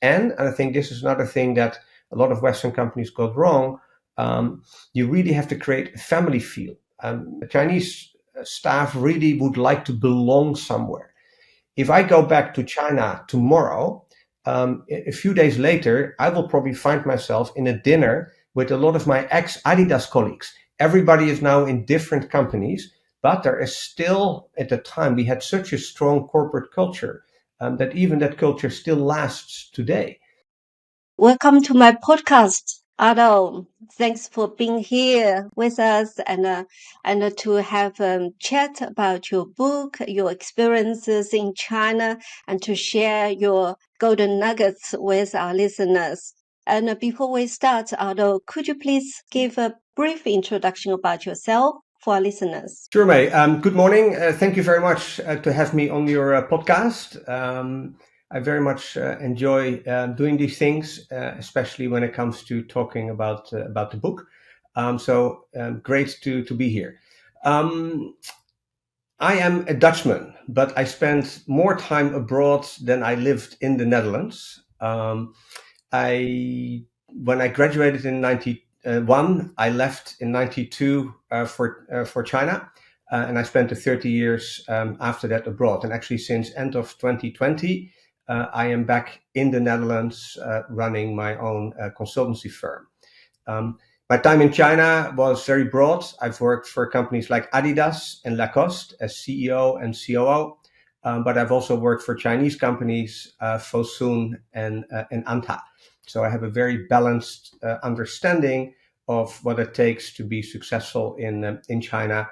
And I think this is another thing that a lot of Western companies got wrong. You really have to create a family feel. The Chinese staff really would like to belong somewhere. If I go back to China tomorrow, a few days later, I will probably find myself in a dinner with a lot of my ex-Adidas colleagues. Everybody is now in different companies, but there is still, at the time, we had such a strong corporate culture that even that culture still lasts today. Welcome to my podcast, Aldo. Thanks for being here with us and to have a chat about your book, your experiences in China, and to share your golden nuggets with our listeners. And before we start, Aldo, could you please give a brief introduction about yourself for our listeners? Sure, May. Good morning. Thank you very much to have me on your podcast. I very much enjoy doing these things, especially when it comes to talking about the book. So great to be here. I am a Dutchman, but I spent more time abroad than I lived in the Netherlands. When I graduated in 91, I left in 92 for China, and I spent the 30 years after that abroad. And actually, since end of 2020, I am back in the Netherlands running my own consultancy firm. My time in China was very broad. I've worked for companies like Adidas and Lacoste as CEO and COO, but I've also worked for Chinese companies, Fosun and Anta. So I have a very balanced understanding of what it takes to be successful in China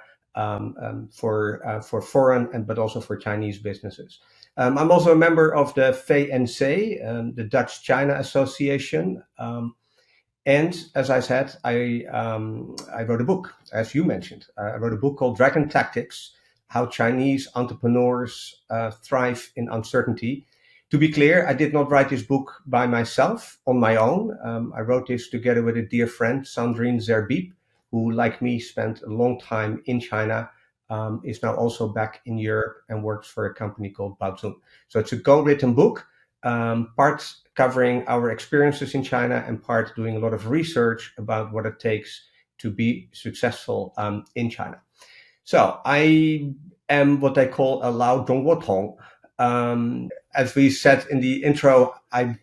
for foreign but also for Chinese businesses. I'm also a member of the 𝗘𝗽𝗀𝐶𝗱𝗲, the Dutch China Association. And as I said, I wrote a book, as you mentioned. I wrote a book called Dragon Tactics: How Chinese Entrepreneurs Thrive in Uncertainty. To be clear, I did not write this book by myself on my own. I wrote this together with a dear friend, Sandrine Zerbib, who, like me, spent a long time in China, is now also back in Europe and works for a company called 𝗘𝗀𝗀cie. So it's a co-written book, part covering our experiences in China and part doing a lot of research about what it takes to be successful in China. So I am what they call a Lao Zhongguo Tong. As we said in the intro, I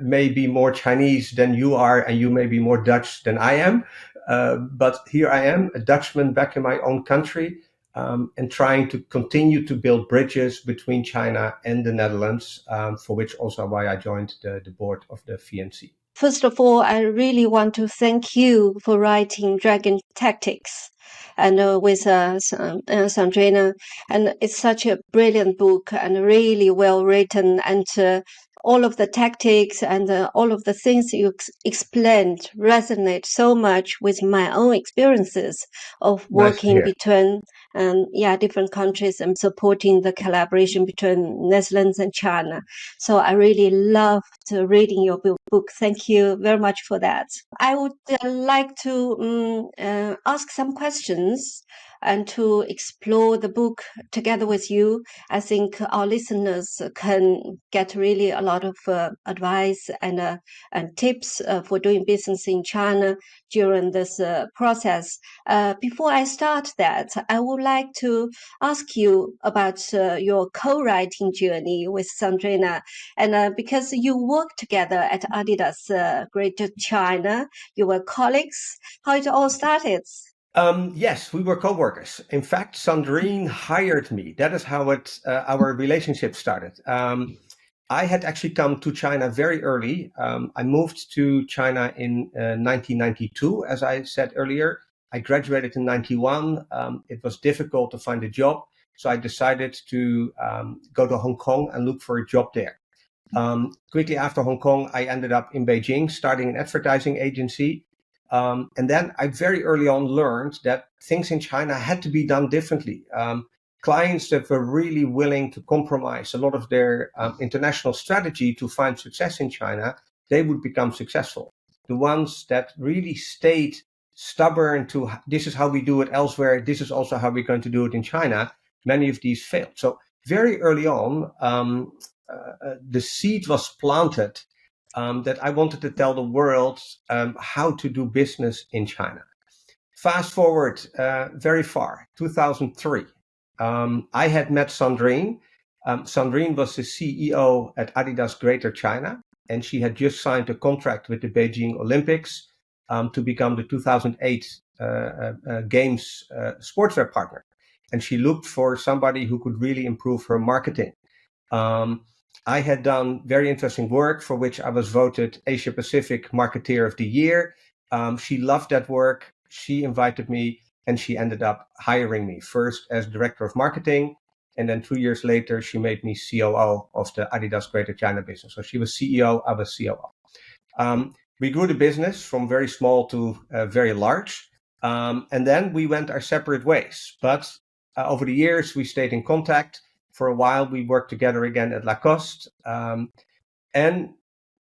may be more Chinese than you are, and you may be more Dutch than I am. But here I am, a Dutchman back in my own country, and trying to continue to build bridges between China and the Netherlands, for which also why I joined the board of the 𝗘𝗀𝗀𝐶𝗱𝗲. First of all, I really want to thank you for writing Dragon Tactics and with Sandrine. And it's such a brilliant book and really well written. And all of the tactics and all of the things you explained resonate so much with my own experiences of working between different countries and supporting the collaboration between Netherlands and China. So I really loved reading your book. Thank you very much for that. I would like to ask some questions and to explore the book together with you. I think our listeners can get really a lot of advice and tips for doing business in China during this process. Before I start that, I would like to ask you about your co-writing journey with Sandrine. And because you worked together at Adidas Greater China, you were colleagues, how it all started? Yes, we were co-workers. In fact, Sandrine hired me. That is how our relationship started. I had actually come to China very early. I moved to China in 1992, as I said earlier. I graduated in 91. It was difficult to find a job, so I decided to go to Hong Kong and look for a job there. Quickly after Hong Kong, I ended up in Beijing, starting an advertising agency. And then I very early on learned that things in China had to be done differently. Clients that were really willing to compromise a lot of their international strategy to find success in China, they would become successful. The ones that really stayed stubborn to this is how we do it elsewhere, this is also how we're going to do it in China, many of these failed. So very early on, the seed was planted that I wanted to tell the world how to do business in China. Fast forward very far, 2003. I had met Sandrine. Sandrine was the CEO at Adidas Greater China, and she had just signed a contract with the Beijing Olympics to become the 2008 Games sportswear partner. And she looked for somebody who could really improve her marketing. I had done very interesting work for which I was voted Asia Pacific Marketeer of the Year. She loved that work. She invited me, and she ended up hiring me first as Director of Marketing. And then 2 years later, she made me COO of the Adidas Greater China business. So she was CEO, I was COO. We grew the business from very small to very large. And then we went our separate ways. But over the years, we stayed in contact. For a while, we worked together again at Lacoste. And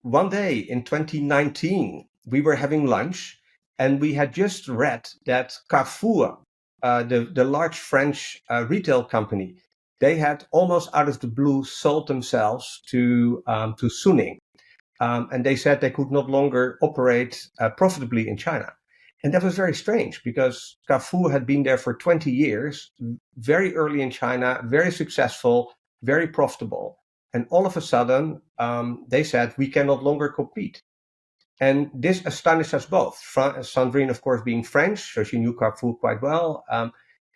one day in 2019, we were having lunch, and we had just read that 𝗘𝗶𝘀cie, the large French retail company, they had almost out of the blue sold themselves to Suning. And they said they could no longer operate profitably in China. And that was very strange because 𝗘𝗶𝘀cie had been there for 20 years, very early in China, very successful, very profitable. And all of a sudden, they said, we can no longer compete. And this astonished us both. Sandrine, of course, being French, so she knew 𝗘𝗶𝘀cie quite well.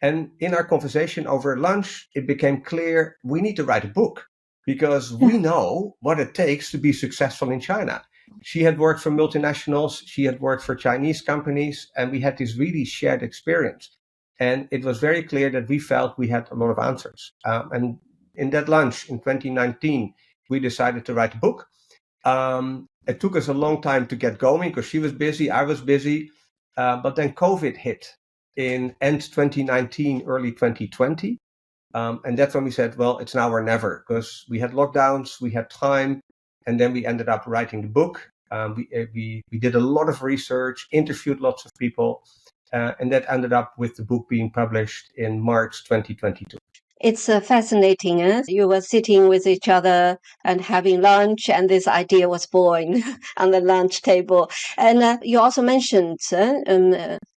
And in our conversation over lunch, it became clear we need to write a book because we know what it takes to be successful in China. She had worked for multinationals, she had worked for Chinese companies, and we had this really shared experience. And it was very clear that we felt we had a lot of answers. And in that lunch in 2019, we decided to write a book. It took us a long time to get going because she was busy, I was busy. But then COVID hit in end 2019, early 2020. And that's when we said, well, it's now or never, because we had lockdowns, we had time, and then we ended up writing the book. We did a lot of research, interviewed lots of people, and that ended up with the book being published in March 2022. It's fascinating. You were sitting with each other and having lunch, and this idea was born on the lunch table. And you also mentioned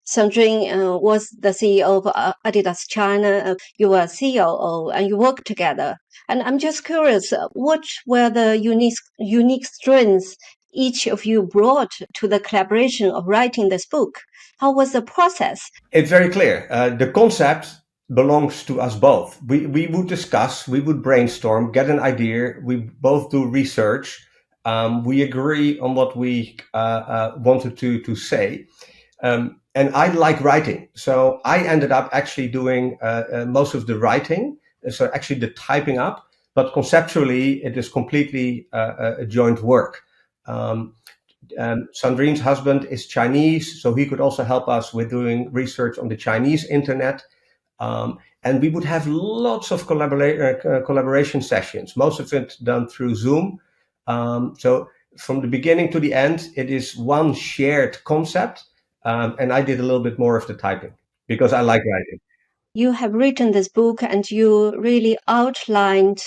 Sandrine was the CEO of Adidas China. You were COO, and you worked together. And I'm just curious, what were the unique strengths each of you brought to the collaboration of writing this book? How was the process? It's very clear. The concept belongs to us both. We would discuss, we would brainstorm, get an idea. We both do research. We agree on what we wanted to say. And I like writing. So I ended up actually doing most of the writing. So actually the typing up, but conceptually it is completely a joint work. Sandrine's husband is Chinese, so he could also help us with doing research on the Chinese internet. And we would have lots of collaboration sessions, most of it done through Zoom. So from the beginning to the end, it is one shared concept. And I did a little bit more of the typing because I like writing. You have written this book and you really outlined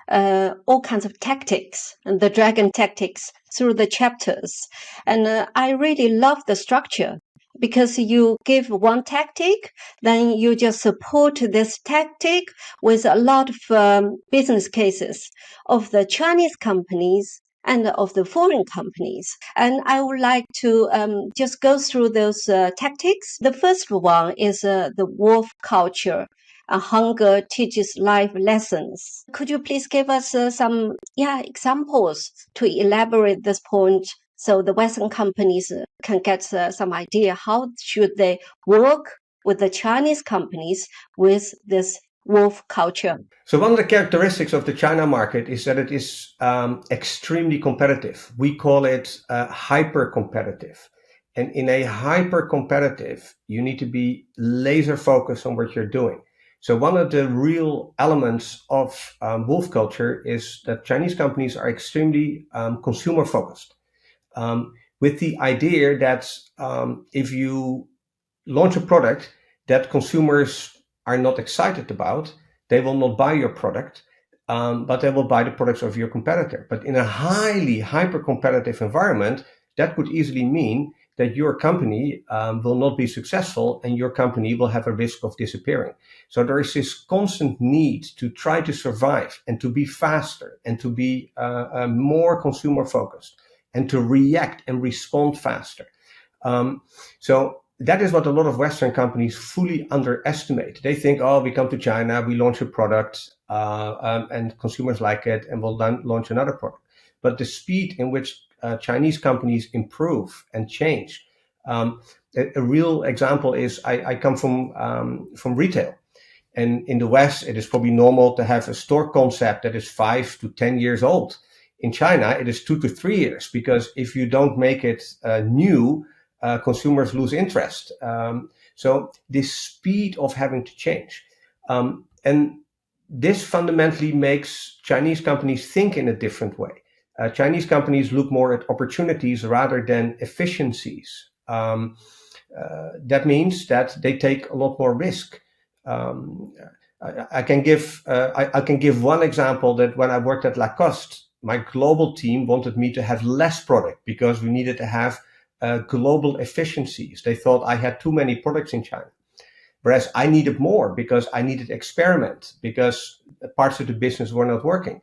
all kinds of tactics and the dragon tactics through the chapters. And I really love the structure because you give one tactic, then you just support this tactic with a lot of business cases of the Chinese companies and of the foreign companies. And I would like to just go through those tactics. The first one is the wolf culture. Hunger teaches life lessons. Could you please give us some examples to elaborate this point so the Western companies can get some idea how should they work with the Chinese companies with this wolf culture? So one of the characteristics of the China market is that it is extremely competitive. We call it hyper competitive. And in a hyper competitive, you need to be laser focused on what you're doing. So one of the real elements of wolf culture is that Chinese companies are extremely consumer focused, with the idea that if you launch a product that consumers are not excited about, they will not buy your product. but they will buy the products of your competitor. But in a highly hyper-competitive environment, that could easily mean that your company will not be successful and your company will have a risk of disappearing. So there is this constant need to try to survive and to be faster and to be more consumer focused and to react and respond faster. So that is what a lot of Western companies fully underestimate. They think, oh, we come to China, we launch a product, and consumers like it, and we'll then launch another product. But the speed in which Chinese companies improve and change. A real example is I come from retail. And in the West, it is probably normal to have a store concept that is 5 to 10 years old. In China, it is 2 to 3 years, because if you don't make it new, consumers lose interest. So this speed of having to change. And this fundamentally makes Chinese companies think in a different way. Chinese companies look more at opportunities rather than efficiencies. That means that they take a lot more risk. I can give one example, that when I worked at Lacoste, my global team wanted me to have less product because we needed to have global efficiencies. They thought I had too many products in China. Whereas I needed more because I needed experiment, because parts of the business were not working.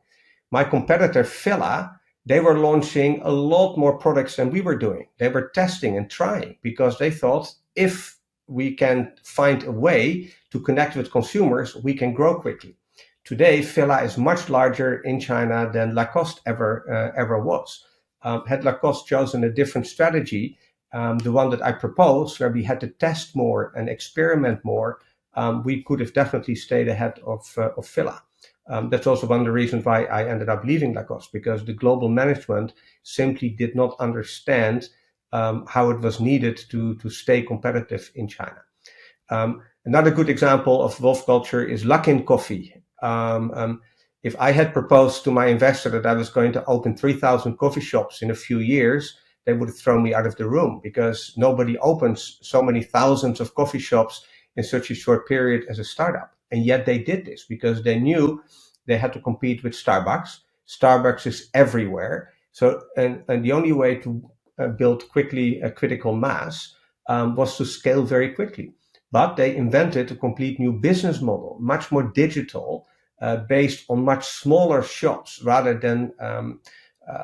My competitor, 𝗘𝗶𝗀𝗍, they were launching a lot more products than we were doing. They were testing and trying because they thought, if we can find a way to connect with consumers, we can grow quickly. Today, 𝗘𝗶𝗀𝗍 is much larger in China than Lacoste ever was. Had Lacoste chosen a different strategy, the one that I proposed, where we had to test more and experiment more, we could have definitely stayed ahead of 𝗘𝗶𝗀𝗍. That's also one of the reasons why I ended up leaving Lacoste, because the global management simply did not understand how it was needed to stay competitive in China. Another good example of wolf culture is Luckin Coffee. If I had proposed to my investor that I was going to open 3,000 coffee shops in a few years, they would have thrown me out of the room, because nobody opens so many thousands of coffee shops in such a short period as a startup. And yet they did this because they knew they had to compete with Starbucks. Starbucks is everywhere. So, and the only way to build quickly a critical mass was to scale very quickly. But they invented a complete new business model, much more digital, based on much smaller shops rather than,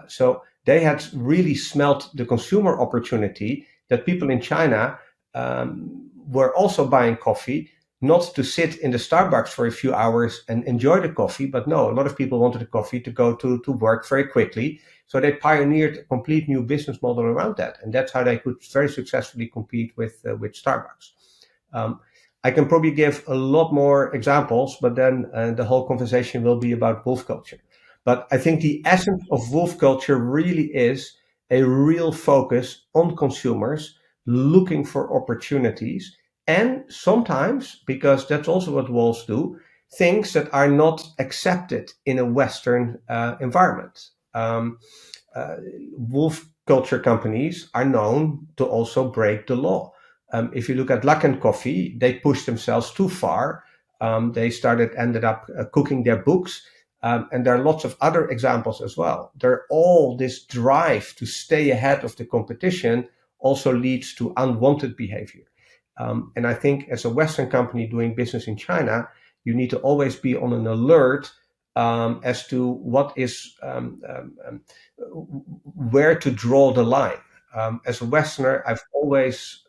so they had really smelt the consumer opportunity that people in China were also buying coffee, not to sit in the Starbucks for a few hours and enjoy the coffee, but no, a lot of people wanted the coffee to go to work very quickly. So they pioneered a complete new business model around that. And that's how they could very successfully compete with Starbucks. I can probably give a lot more examples, but then the whole conversation will be about wolf culture. But I think the essence of wolf culture really is a real focus on consumers looking for opportunities. And sometimes, because that's also what wolves do, things that are not accepted in a Western environment. Wolf culture companies are known to also break the law. If you look at Luckin Coffee, they pushed themselves too far. They ended up cooking their books. And there are lots of other examples as well. They're all this drive to stay ahead of the competition also leads to unwanted behavior. And I think as a Western company doing business in China, you need to always be on an alert as to what is, where to draw the line. As a Westerner, I've always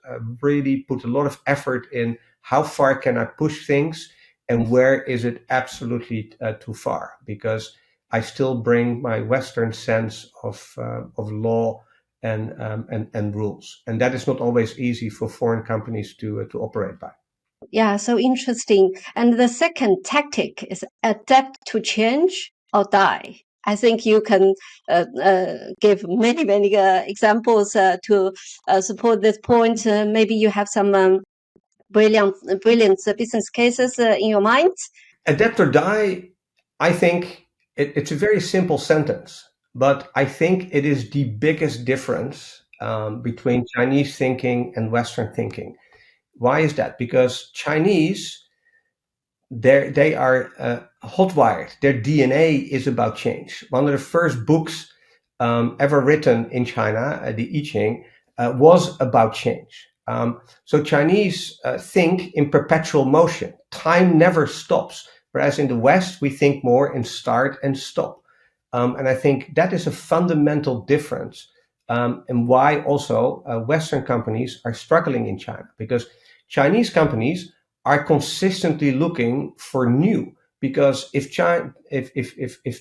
really put a lot of effort in how far can I push things and where is it absolutely too far, because I still bring my Western sense of law and rules. And that is not always easy for foreign companies to operate by. Yeah, so interesting. And the second tactic is adapt to change or die. I think you can give many examples to support this point. Maybe you have some brilliant business cases in your mind. Adapt or die, I think it's a very simple sentence, but I think it is the biggest difference between Chinese thinking and Western thinking. Why is that? Because Chinese, they are hot-wired. Their DNA is about change. One of the first books ever written in China, the I Ching, was about change. So Chinese think in perpetual motion. Time never stops. Whereas in the West, we think more in start and stop. And I think that is a fundamental difference, and why also Western companies are struggling in China, because Chinese companies are consistently looking for new. Because if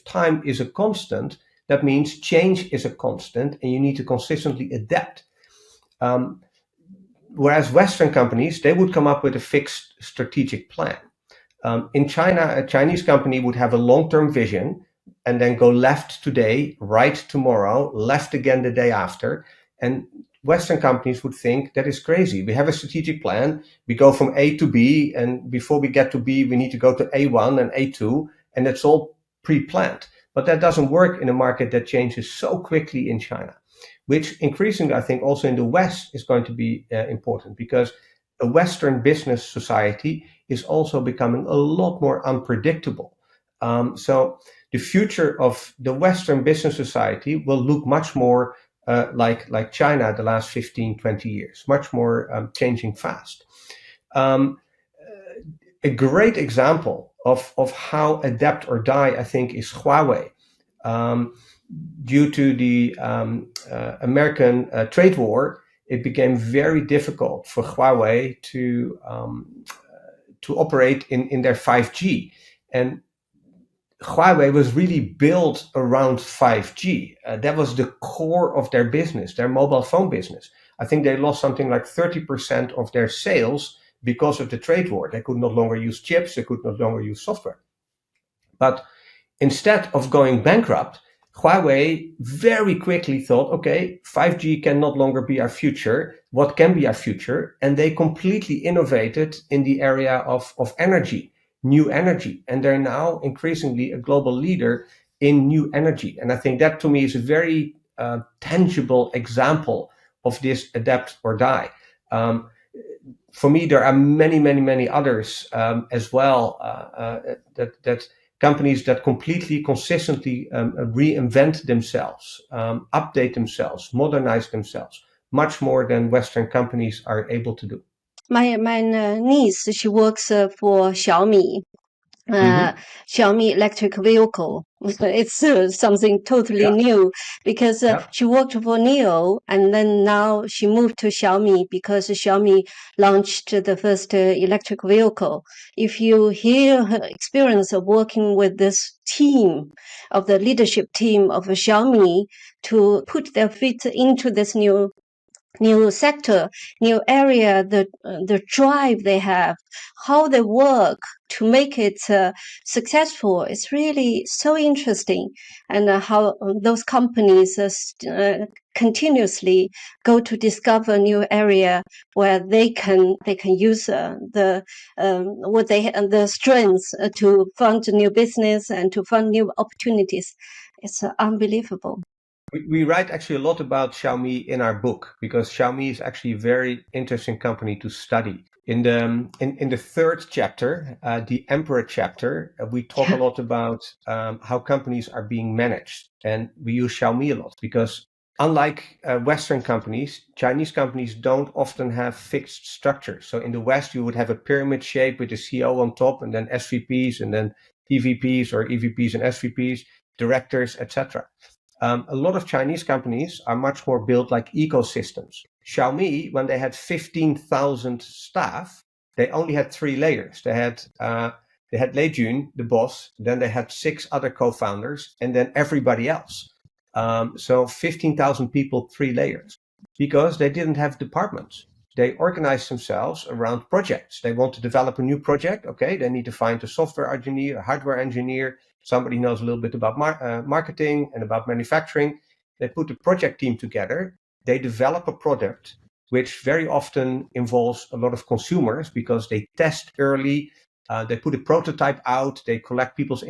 time is a constant, that means change is a constant, and you need to consistently adapt. Um, Whereas Western companies, they would come up with a fixed strategic plan. In China, a Chinese company would have a long-term vision and then go left today, right tomorrow, left again the day after. And Western companies would think that is crazy. We have a strategic plan. We go from A to B, and before we get to B, we need to go to A1 and A2, and it's all pre-planned. But that doesn't work in a market that changes so quickly in China, which increasingly, I think, also in the West is going to be important, because a Western business society is also becoming a lot more unpredictable. So the future of the Western business society will look much more like China the last 15, 20 years, much more changing fast. Um, a great example of how adapt or die, I think, is Huawei. Um, Due to the American trade war, it became very difficult for Huawei to operate in their 5G. And Huawei was really built around 5G. That was the core of their business, their mobile phone business. I think they lost something like 30% of their sales because of the trade war. They could no longer use chips, they could no longer use software. But instead of going bankrupt, Huawei very quickly thought, okay, 5G can no longer be our future. What can be our future? And they completely innovated in the area of energy, new energy. And they're now increasingly a global leader in new energy. And I think that to me is a very tangible example of this adapt or die. For me, there are many, many, many others as well that companies that completely consistently reinvent themselves, update themselves, modernize themselves, much more than Western companies are able to do. My niece, she works for Xiaomi. Mm-hmm. Xiaomi electric vehicle. It's something totally Yeah, new because yeah. she worked for NIO and then now she moved to Xiaomi because Xiaomi launched the first electric vehicle. If you hear her experience of working with this team, of the leadership team of Xiaomi, to put their feet into this new sector, new area, the drive they have, how they work to make it successful. It's really so interesting, and how those companies continuously go to discover new area where they can use the strengths to fund new business and to fund new opportunities. It's unbelievable. We write actually a lot about Xiaomi in our book, because Xiaomi is actually a very interesting company to study. In the third chapter, the Emperor chapter, we talk a lot about how companies are being managed, and we use Xiaomi a lot because unlike Western companies, Chinese companies don't often have fixed structures. So in the West, you would have a pyramid shape with the CEO on top, and then SVPs, and then EVPs or EVPs and SVPs, directors, etc. A lot of Chinese companies are much more built like ecosystems. Xiaomi, when they had 15,000 staff, they only had 3 layers. They had Lei Jun, the boss, then they had 6 other co-founders, and then everybody else. So 15,000 people, 3 layers, because they didn't have departments. They organized themselves around projects. They want to develop a new project. Okay, they need to find a software engineer, a hardware engineer, somebody knows a little bit about marketing and about manufacturing. They put a project team together. They develop a product, which very often involves a lot of consumers because they test early. They put a prototype out. They collect people's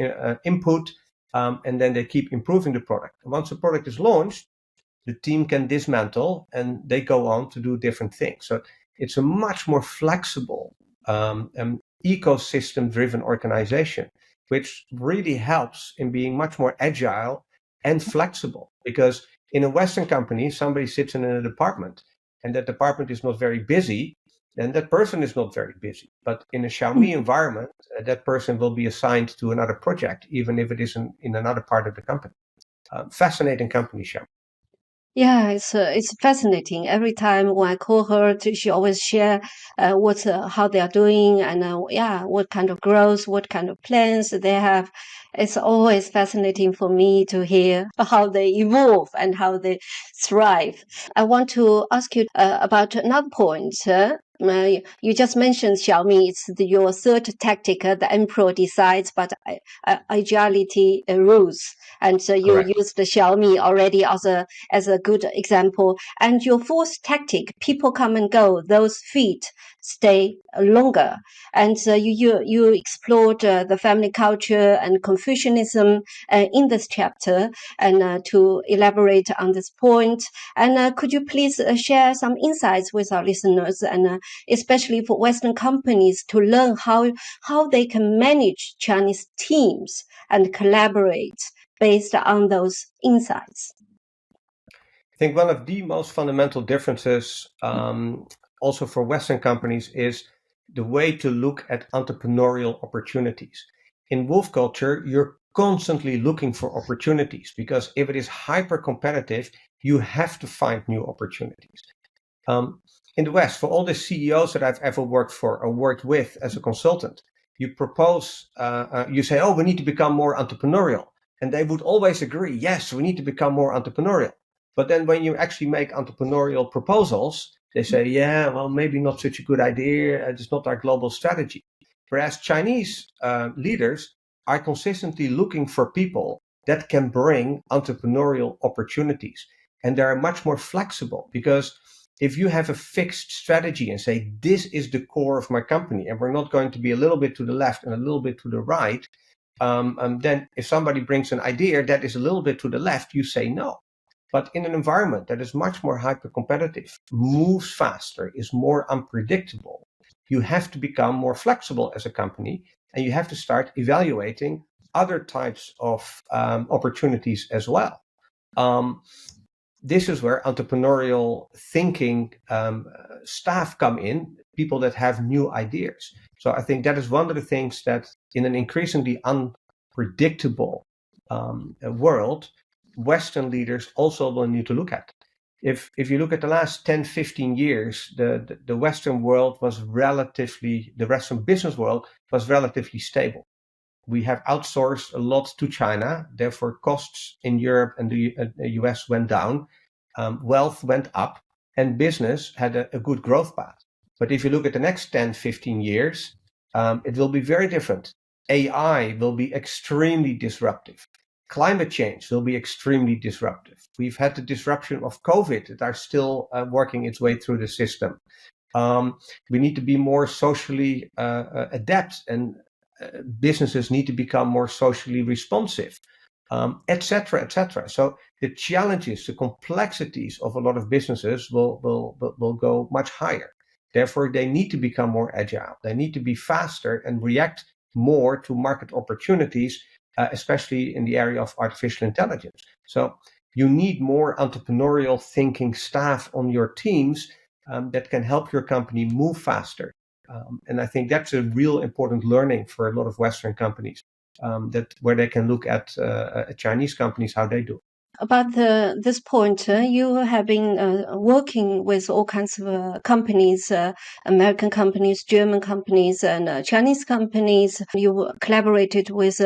input, and then they keep improving the product. And once the product is launched, the team can dismantle and they go on to do different things. So it's a much more flexible ecosystem-driven organization, which really helps in being much more agile and flexible. Because in a Western company, somebody sits in a department and that department is not very busy, then that person is not very busy. But in a 𝗘𝗲 environment, that person will be assigned to another project, even if it is in another part of the company. Fascinating company, 𝗘𝗲. Yeah, it's fascinating. Every time when I call her, she always share how they are doing and what kind of growth, what kind of plans they have. It's always fascinating for me to hear how they evolve and how they thrive. I want to ask you about another point. You just mentioned 𝗘𝗲, it's your third tactic, the emperor decides, but agility rules. And you used the 𝗘𝗲 already as a good example. And your fourth tactic, people come and go, those feet stay longer. And you explored the family culture and Confucianism in this chapter. And to elaborate on this point, and could you please share some insights with our listeners, and especially for Western companies to learn how they can manage Chinese teams and collaborate based on those insights? I think one of the most fundamental differences also for Western companies is the way to look at entrepreneurial opportunities. In wolf culture, you're constantly looking for opportunities because if it is hyper competitive, you have to find new opportunities. In the West, for all the CEOs that I've ever worked for or worked with as a consultant, you propose, you say, oh, we need to become more entrepreneurial. And they would always agree, yes, we need to become more entrepreneurial. But then when you actually make entrepreneurial proposals, they say, yeah, well, maybe not such a good idea. It's not our global strategy. Whereas Chinese leaders are consistently looking for people that can bring entrepreneurial opportunities. And they're much more flexible because if you have a fixed strategy and say, this is the core of my company, and we're not going to be a little bit to the left and a little bit to the right, then if somebody brings an idea that is a little bit to the left, you say no. But in an environment that is much more hyper-competitive, moves faster, is more unpredictable, you have to become more flexible as a company, and you have to start evaluating other types of opportunities as well. This is where entrepreneurial thinking staff come in, people that have new ideas. So I think that is one of the things that in an increasingly unpredictable world, Western leaders also will need to look at. If you look at the last 10, 15 years, the Western world was the Western business world was relatively stable. We have outsourced a lot to China, therefore costs in Europe and the US went down, wealth went up, and business had a good growth path. But if you look at the next 10, 15 years, it will be very different. AI will be extremely disruptive. Climate change will be extremely disruptive. We've had the disruption of COVID that are still working its way through the system. We need to be more socially adept, and businesses need to become more socially responsive, etc., etc. So the challenges, the complexities of a lot of businesses will go much higher. Therefore, they need to become more agile. They need to be faster and react more to market opportunities, especially in the area of artificial intelligence. So you need more entrepreneurial thinking staff on your teams that can help your company move faster. And I think that's a real important learning for a lot of Western companies, where they can look at Chinese companies, how they do. About this point, you have been working with all kinds of companies, American companies, German companies, and Chinese companies. You collaborated with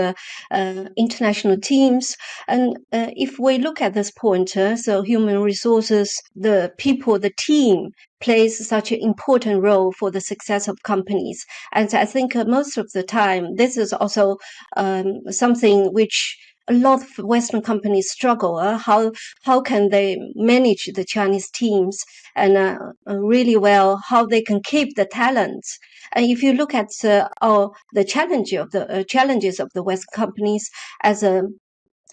international teams. And if we look at this point, so human resources, the people, the team plays such an important role for the success of companies. And I think most of the time, this is also something which a lot of Western companies struggle. How can they manage the Chinese teams and really well? How they can keep the talents? And if you look at the challenges of the Western companies as a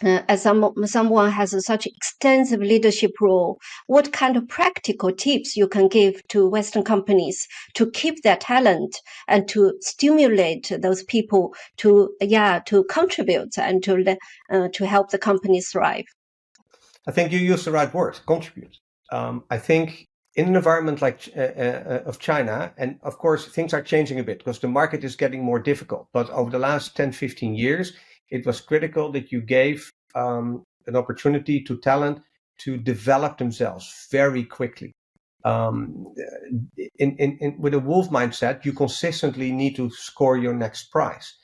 as someone has such extensive leadership role, what kind of practical tips you can give to Western companies to keep their talent and to stimulate those people to contribute and to help the companies thrive? I think you use the right word, contribute. I think in an environment like of China, and of course things are changing a bit because the market is getting more difficult, but over the last 10, 15 years, it was critical that you gave an opportunity to talent to develop themselves very quickly. With a wolf mindset, you consistently need to score your next prize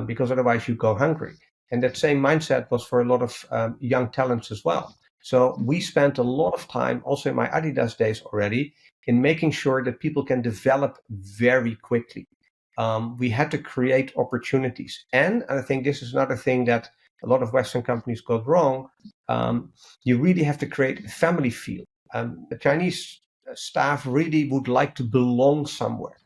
because otherwise you go hungry. And that same mindset was for a lot of young talents as well. So we spent a lot of time, also in my Adidas days already, in making sure that people can develop very quickly. We had to create opportunities. And I think this is another thing that a lot of Western companies got wrong. You really have to create a family feel. The Chinese staff really would like to belong somewhere.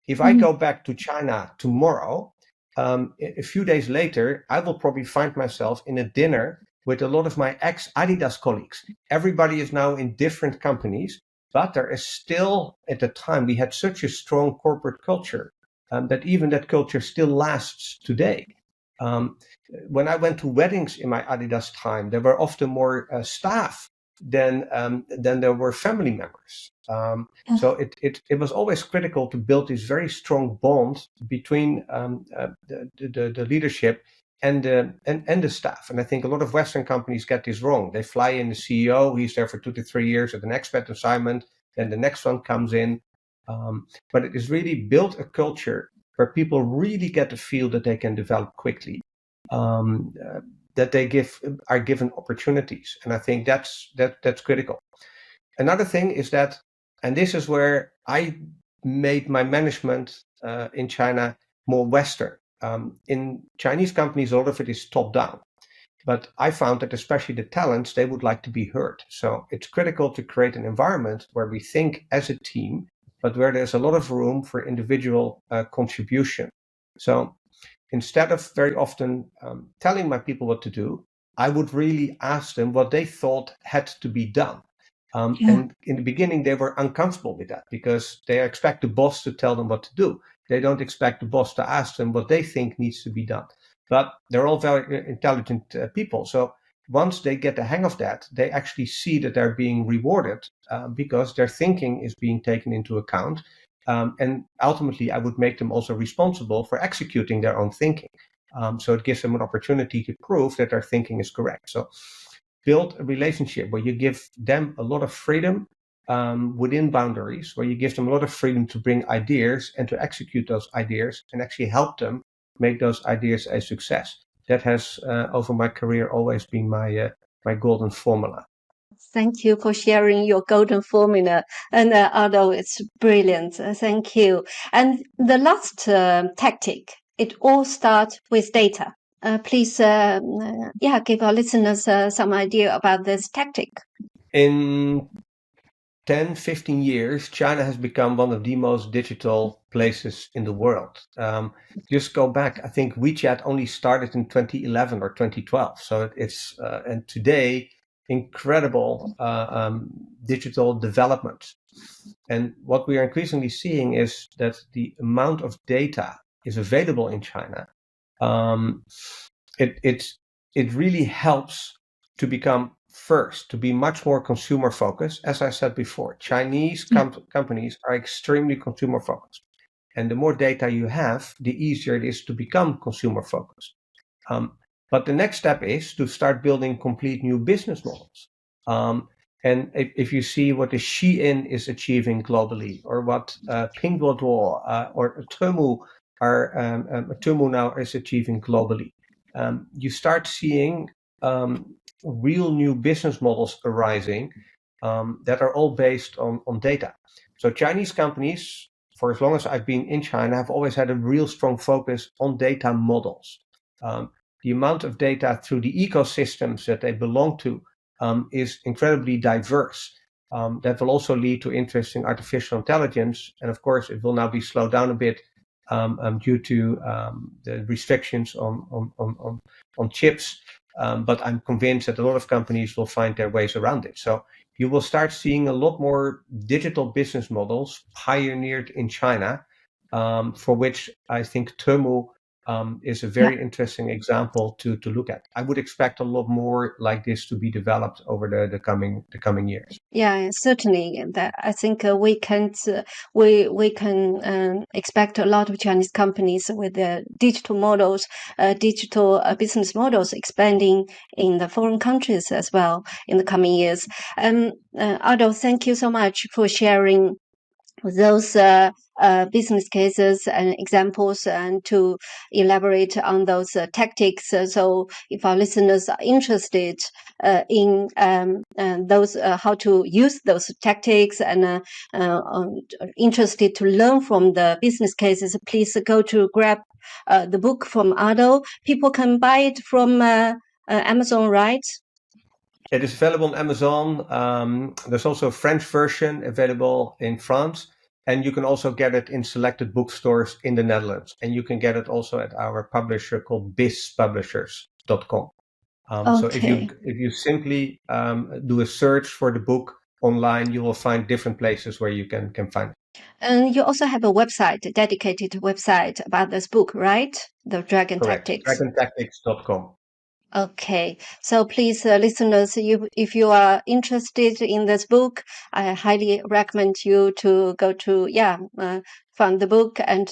If I go back to China tomorrow, a few days later, I will probably find myself in a dinner with a lot of my ex-Adidas colleagues. Everybody is now in different companies, but there is still, at the time, we had such a strong corporate culture that even that culture still lasts today. When I went to weddings in my Adidas time, there were often more staff than there were family members. So it was always critical to build this very strong bond between the leadership and the staff. And I think a lot of Western companies get this wrong. They fly in the CEO, he's there for 2 to 3 years at an expat assignment, then the next one comes in. But it is really built a culture where people really get the feel that they can develop quickly. That they are given opportunities, and I think that's critical. Another thing is that, and this is where I made my management in China more Western. In Chinese companies, a lot of it is top down, but I found that especially the talents, they would like to be heard. So it's critical to create an environment where we think as a team, but where there's a lot of room for individual contribution. So instead of very often telling my people what to do, I would really ask them what they thought had to be done. And in the beginning, they were uncomfortable with that because they expect the boss to tell them what to do. They don't expect the boss to ask them what they think needs to be done. But they're all very intelligent people. So once they get the hang of that, they actually see that they're being rewarded because their thinking is being taken into account. And ultimately, I would make them also responsible for executing their own thinking. So it gives them an opportunity to prove that their thinking is correct. So build a relationship where you give them a lot of freedom within boundaries, where you give them a lot of freedom to bring ideas and to execute those ideas and actually help them make those ideas a success. That has, over my career, always been my golden formula. Thank you for sharing your golden formula. And Aldo, it's brilliant. Thank you. And the last tactic, it all starts with data. Please, give our listeners some idea about this tactic. In 10, 15 years, China has become one of the most digital places in the world. Just go back, I think WeChat only started in 2011 or 2012. So it's, and today, incredible digital development. And what we are increasingly seeing is that the amount of data is available in China. It really helps to become first, to be much more consumer focused. As I said before, Chinese companies are extremely consumer focused. And the more data you have, the easier it is to become consumer focused. But the next step is to start building complete new business models. And if you see what the Shein is achieving globally, or what Pinduoduo or Temu now is achieving globally, you start seeing real new business models arising that are all based on data. So Chinese companies, for as long as I've been in China, have always had a real strong focus on data models. The amount of data through the ecosystems that they belong to is incredibly diverse. That will also lead to interest in artificial intelligence. And of course, it will now be slowed down a bit due to the restrictions on chips. but I'm convinced that a lot of companies will find their ways around it. So you will start seeing a lot more digital business models pioneered in China, for which I think 𝗘𝗽𝗀 is a very interesting example to look at. I would expect a lot more like this to be developed over the coming years. Yeah, certainly. That I think we can expect a lot of Chinese companies with their digital models, digital business models expanding in the foreign countries as well in the coming years. Aldo, thank you so much for sharing those business cases and examples, and to elaborate on those tactics. So if our listeners are interested in those how to use those tactics, and interested to learn from the business cases, please go to grab the book from Aldo. People can buy it from Amazon, right? It is available on Amazon. There's also a French version available in France, and you can also get it in selected bookstores in the Netherlands. And you can get it also at our publisher called bizpublishers.com. So if you simply do a search for the book online, you will find different places where you can find it. And you also have a website, dedicated website about this book, right? The Dragon Correct. Tactics. DragonTactics.com. Okay, so please, listeners, if you are interested in this book, I highly recommend you to go to find the book and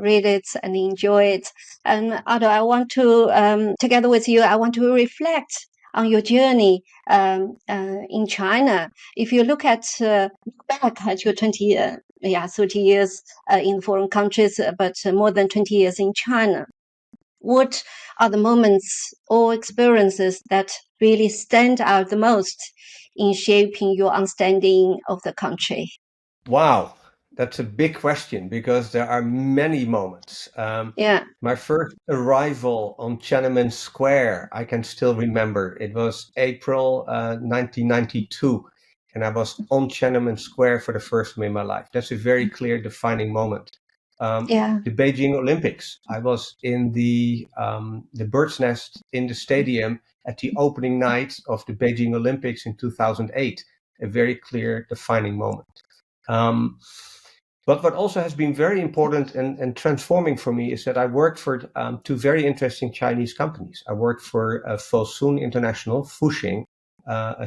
read it and enjoy it. And Aldo, I want to together with you, I want to reflect on your journey in China. If you look at back at your 30 years in foreign countries, but more than 20 years in China. What are the moments or experiences that really stand out the most in shaping your understanding of the country? Wow, that's a big question because there are many moments. My first arrival on Tiananmen Square, I can still remember. It was April 1992, and I was on Tiananmen Square for the first time in my life. That's a very clear defining moment. The Beijing Olympics. I was in the bird's nest in the stadium at the opening night of the Beijing Olympics in 2008. A very clear defining moment. But what also has been very important and transforming for me is that I worked for two very interesting Chinese companies. I worked for Fosun International, Fuxing,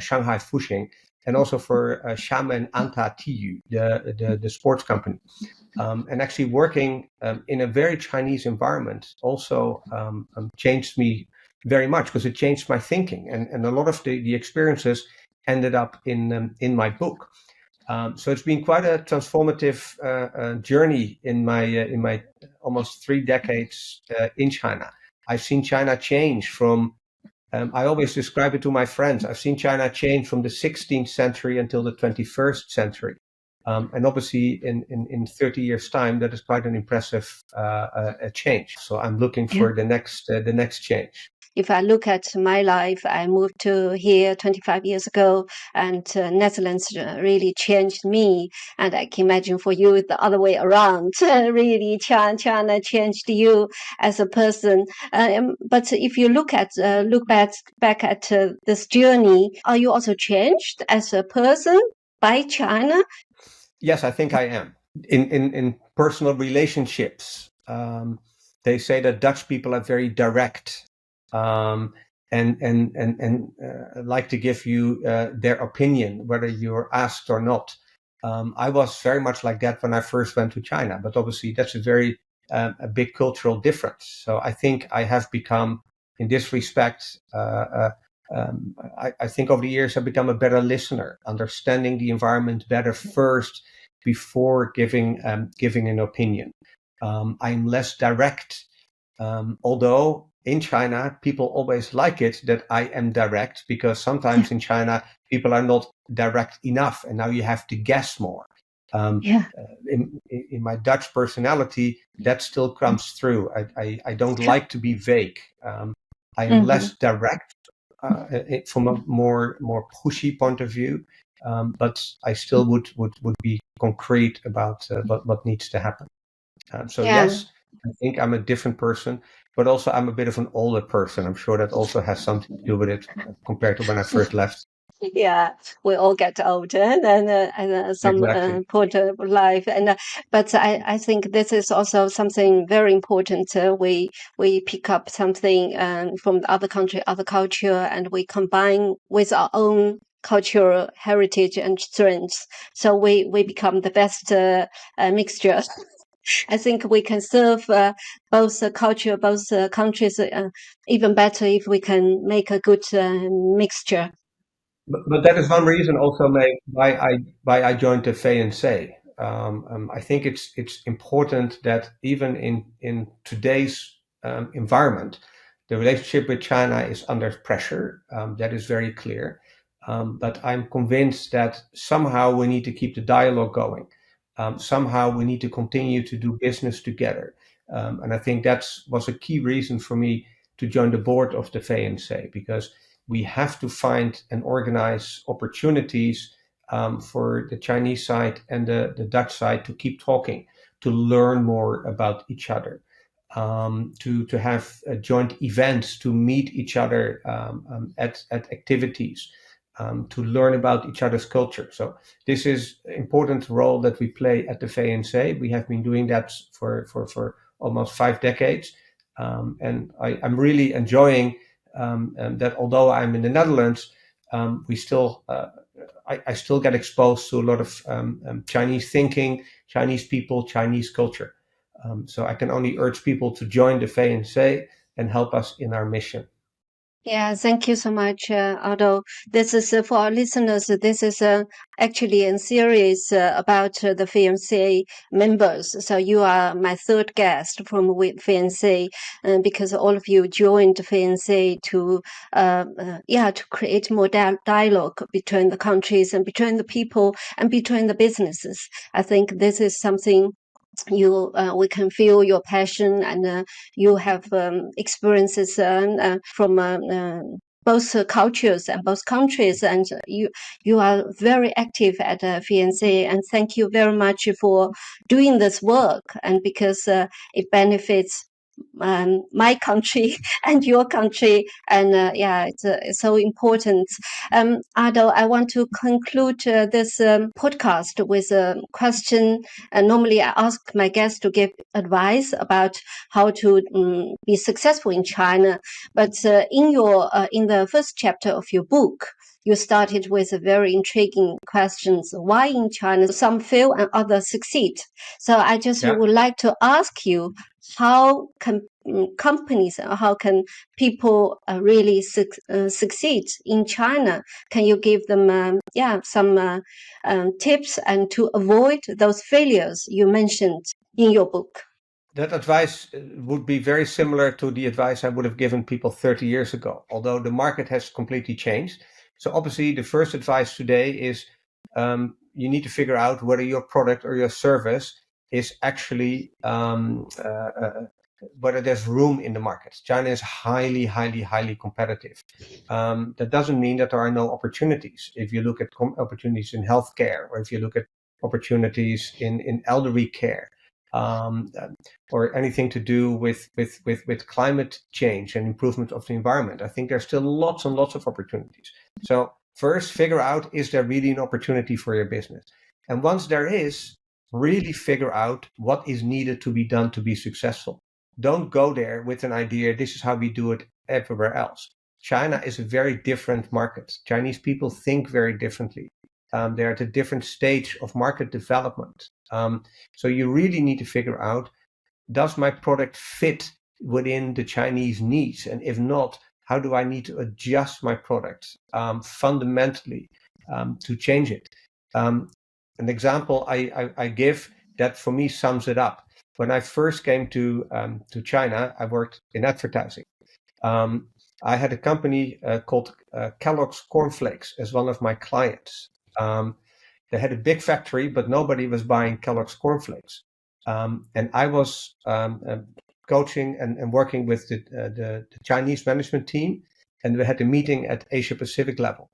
Shanghai Fuxing, and also for Xiamen Anta Tiyu, the sports company. And actually working in a very Chinese environment also changed me very much because it changed my thinking. And a lot of the experiences ended up in my book. So it's been quite a transformative journey in my almost 3 decades in China. I've seen China change from, I always describe it to my friends, I've seen China change from the 16th century until the 21st century. And obviously in 30 years' time, that is quite an impressive change. So I'm looking for the next change. If I look at my life, I moved to here 25 years ago, and Netherlands really changed me. And I can imagine for you the other way around. Really, China changed you as a person. But if you look back at this journey, are you also changed as a person by China? Yes, I think I am. In personal relationships, they say that Dutch people are very direct. And like to give you their opinion, whether you're asked or not. I was very much like that when I first went to China, but obviously that's a big cultural difference. So I think I have become, in this respect, I think over the years I've become a better listener, understanding the environment better first before giving an opinion. I'm less direct, although in China, people always like it that I am direct, because sometimes in China, people are not direct enough, and now you have to guess more. In my Dutch personality, that still comes through. I don't like to be vague. I am less direct from a more pushy point of view, but I still would be concrete about what needs to happen. Yes, I think I'm a different person. but also I'm a bit of an older person. I'm sure that also has something to do with it compared to when I first left. Yeah, we all get older, and some Exactly. point of life, but I think this is also something very important. We pick up something from the other country, other culture, and we combine with our own cultural heritage and strengths. So we become the best mixture. I think we can serve both culture, both countries even better if we can make a good mixture. But that is one reason also why I joined the 𝗘𝗀𝒄𝗱𝗃. I think it's important that even in today's environment, the relationship with China is under pressure. That is very clear. But I'm convinced that somehow we need to keep the dialogue going. Somehow we need to continue to do business together. And I think that was a key reason for me to join the board of the 𝗘𝗀𝒄𝗱𝗃, because we have to find and organize opportunities for the Chinese side and the Dutch side to keep talking, to learn more about each other, to have joint events, to meet each other at activities, to learn about each other's culture. So this is an important role that we play at the 𝗘𝗀𝒄𝗱𝗃. We have been doing that for almost 5 decades. And I'm really enjoying that although I'm in the Netherlands, we still I still get exposed to a lot of Chinese thinking, Chinese people, Chinese culture. So I can only urge people to join the 𝗘𝗀𝒄𝗱𝗃 and help us in our mission. Yeah, thank you so much, Aldo. This is for our listeners. This is actually a series about the 𝗘𝗀𝒄𝗱𝒃 members. So you are my third guest from 𝗘𝗀𝒄𝒃, because all of you joined 𝗘𝗀𝒄𝒃 to create more dialogue between the countries and between the people and between the businesses. I think this is something we can feel your passion, and you have experiences from both cultures and both countries, and you are very active at 𝗘𝗀𝒄𝒃, and thank you very much for doing this work, and because it benefits my country and your country, and it's so important. Aldo, I want to conclude this podcast with a question. Normally, I ask my guests to give advice about how to be successful in China. But in the first chapter of your book, you started with a very intriguing questions. Why in China some fail and others succeed? So I just Yeah. would like to ask you, how can companies, how can people really succeed in China? Can you give them some tips and to avoid those failures you mentioned in your book? That advice would be very similar to the advice I would have given people 30 years ago, although the market has completely changed. So obviously the first advice today is you need to figure out whether your product or your service is actually whether there's room in the market. China is highly, highly, highly competitive. That doesn't mean that there are no opportunities. If you look at opportunities in healthcare, or if you look at opportunities in elderly care, or anything to do with climate change and improvement of the environment, I think there's still lots and lots of opportunities. So first, figure out, is there really an opportunity for your business? And once there is, really figure out what is needed to be done to be successful. Don't go there with an idea, this is how we do it everywhere else. China is a very different market. Chinese people think very differently. They're at a different stage of market development. So you really need to figure out, does my product fit within the Chinese needs? And if not, how do I need to adjust my product fundamentally to change it? An example I give that for me sums it up. When I first came to China, I worked in advertising. I had a company called Kellogg's Cornflakes as one of my clients. They had a big factory, but nobody was buying Kellogg's cornflakes. And I was coaching and working with the Chinese management team, and we had a meeting at Asia Pacific level.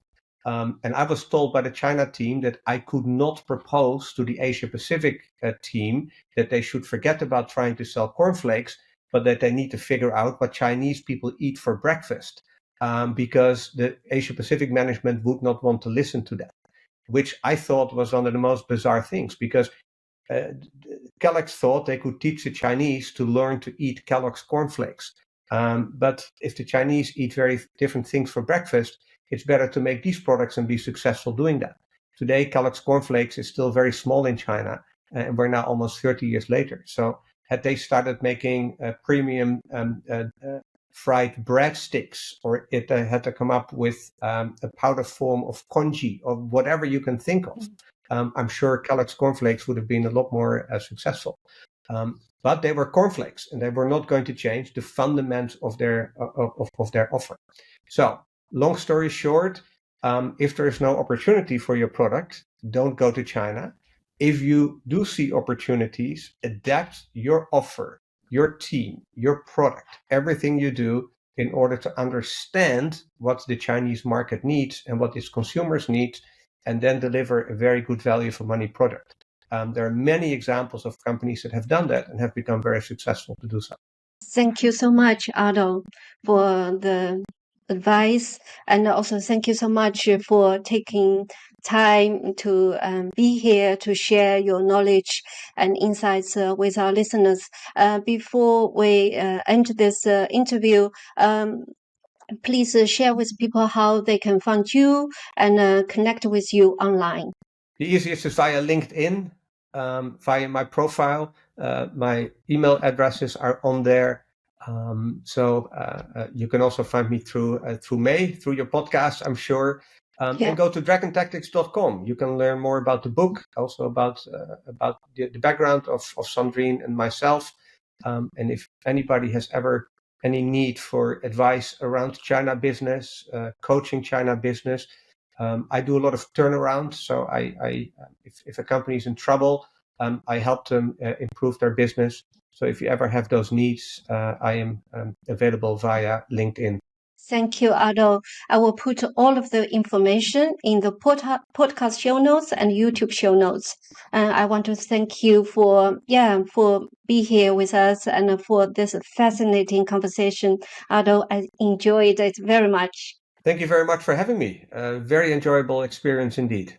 And I was told by the China team that I could not propose to the Asia Pacific team that they should forget about trying to sell cornflakes, but that they need to figure out what Chinese people eat for breakfast, because the Asia Pacific management would not want to listen to that, which I thought was one of the most bizarre things, because Kellogg's thought they could teach the Chinese to learn to eat Kellogg's cornflakes. But if the Chinese eat very different things for breakfast, it's better to make these products and be successful doing that. Today, Kellogg's cornflakes is still very small in China, and we're now almost 30 years later. So had they started making premium fried breadsticks, or it had to come up with a powder form of congee or whatever you can think of, I'm sure Kellogg's cornflakes would have been a lot more successful. But they were cornflakes, and they were not going to change the fundamentals of their offer. So, long story short, if there is no opportunity for your product, don't go to China. If you do see opportunities, adapt your offer, your team, your product, everything you do in order to understand what the Chinese market needs and what its consumers need, and then deliver a very good value for money product. There are many examples of companies that have done that and have become very successful to do so. Thank you so much, Aldo, for the advice, and also thank you so much for taking time to be here to share your knowledge and insights with our listeners. Before we end this interview, please share with people how they can find you and connect with you online. The easiest is via LinkedIn, via my profile. My email addresses are on there. So you can also find me through May, through your podcast, I'm sure. And go to dragontactics.com. You can learn more about the book, also about the background of Sandrine and myself. And if anybody has ever any need for advice around China business, coaching China business, I do a lot of turnaround. So if a company is in trouble, I help them improve their business. So if you ever have those needs, I am available via LinkedIn. Thank you, Aldo. I will put all of the information in the podcast show notes and YouTube show notes. And I want to thank you for being here with us and for this fascinating conversation. Aldo, I enjoyed it very much. Thank you very much for having me. Very enjoyable experience indeed.